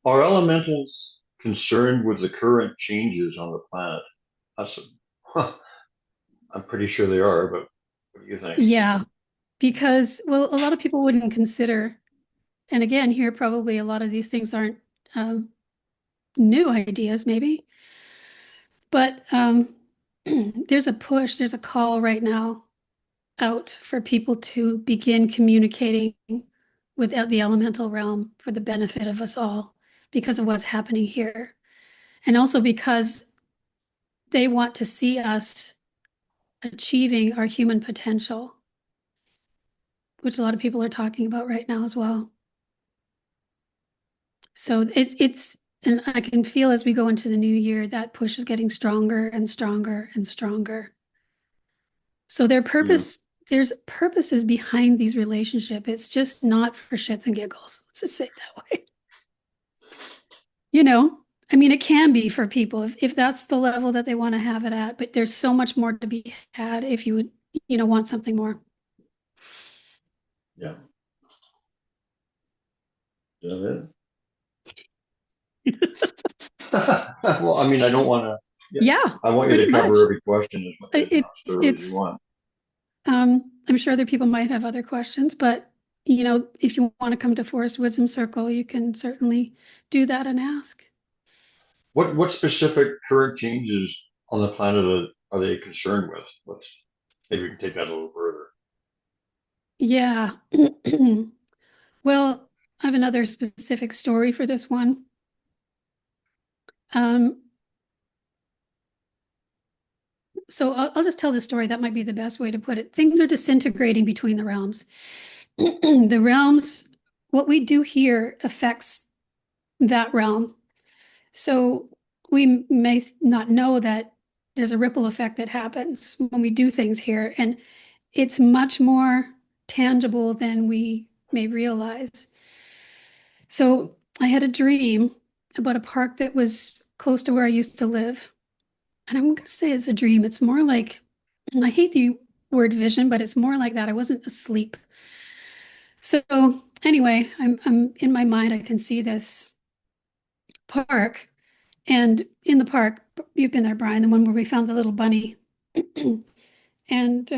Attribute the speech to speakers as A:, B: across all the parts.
A: Are elementals concerned with the current changes on the planet? That's, I'm pretty sure they are, but what do you think?
B: Yeah, because, well, a lot of people wouldn't consider, and again, here probably a lot of these things aren't um, new ideas, maybe, but there's a push, there's a call right now out for people to begin communicating with the elemental realm for the benefit of us all because of what's happening here. And also because they want to see us achieving our human potential, which a lot of people are talking about right now as well. So and I can feel as we go into the new year, that push is getting stronger and stronger and stronger. So
A: Yeah.
B: there's purposes behind these relationships. It's just not for shits and giggles. Let's just say it that way. You know, I mean, it can be for people if that's the level that they want to have it at, but there's so much more to be had if you would, want something more.
A: Yeah. Is that it? Well, I mean, I don't want to, yeah,
B: Yeah,
A: I want you
B: pretty
A: to cover
B: much.
A: every question as thoroughly as you
B: It's
A: want.
B: I'm sure other people might have other questions, but if you want to come to Forest Wisdom Circle, you can certainly do that and ask.
A: What specific current changes on the planet are they concerned with? Maybe we can take that a little further.
B: Yeah. Well, I have another specific story for this one. Um, so I'll just tell the story. That might be the best way to put it. Things are disintegrating between the realms. The realms, what we do here affects that realm. So we may not know that there's a ripple effect that happens when we do things here, and it's much more tangible than we may realize. So I had a dream about a park that was close to where I used to live. And I'm going to say it's a dream. It's more like, I hate the word vision, but it's more like that. I wasn't asleep. So anyway, I'm in my mind, I can see this park. And in the park, you've been there, Brian, the one where we found the little bunny. And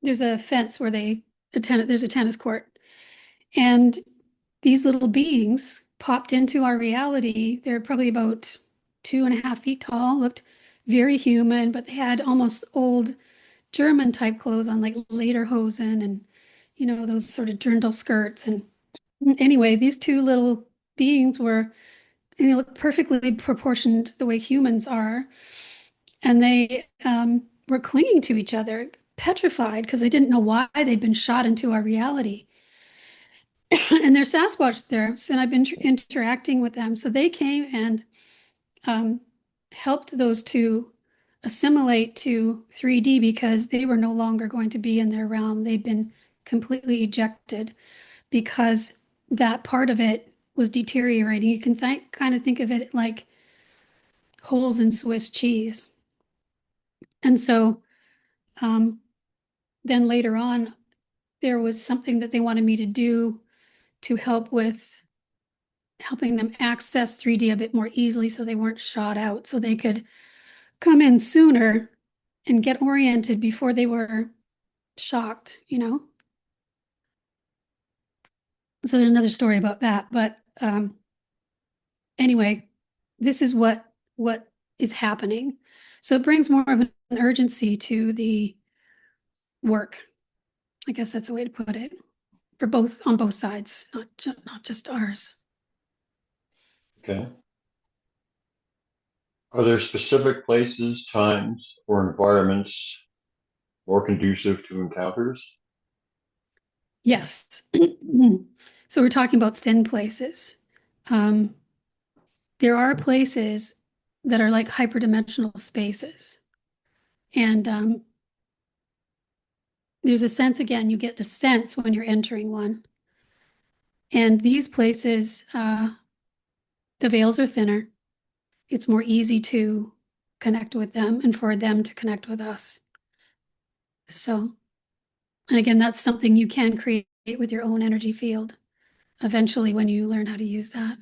B: there's a fence where there's a tennis court. And these little beings popped into our reality. They're probably about 2.5 feet tall, looked very human, but they had almost old German type clothes on, like lederhosen and, those sort of dirndl skirts. And anyway, these two little beings they look perfectly proportioned the way humans are. And they were clinging to each other, petrified because they didn't know why they'd been shot into our reality. And they're Sasquatch there, and I've been interacting with them. So they came and um, helped those two assimilate to 3D because they were no longer going to be in their realm. They'd been completely ejected because that part of it was deteriorating. You can kind of think of it like holes in Swiss cheese. And so um, then later on, there was something that they wanted me to do to help with helping them access 3D a bit more easily so they weren't shot out, so they could come in sooner and get oriented before they were shocked. So there's another story about that. But anyway, this is what is happening. So it brings more of an urgency to the work. I guess that's the way to put it for both on both sides, not just ours.
A: Okay. Are there specific places, times, or environments more conducive to encounters?
B: Yes. So we're talking about thin places. Um, there are places that are like hyperdimensional spaces. And there's a sense, again, you get a sense when you're entering one. And these places, the veils are thinner. It's more easy to connect with them and for them to connect with us. So, and again, that's something you can create with your own energy field eventually when you learn how to use that.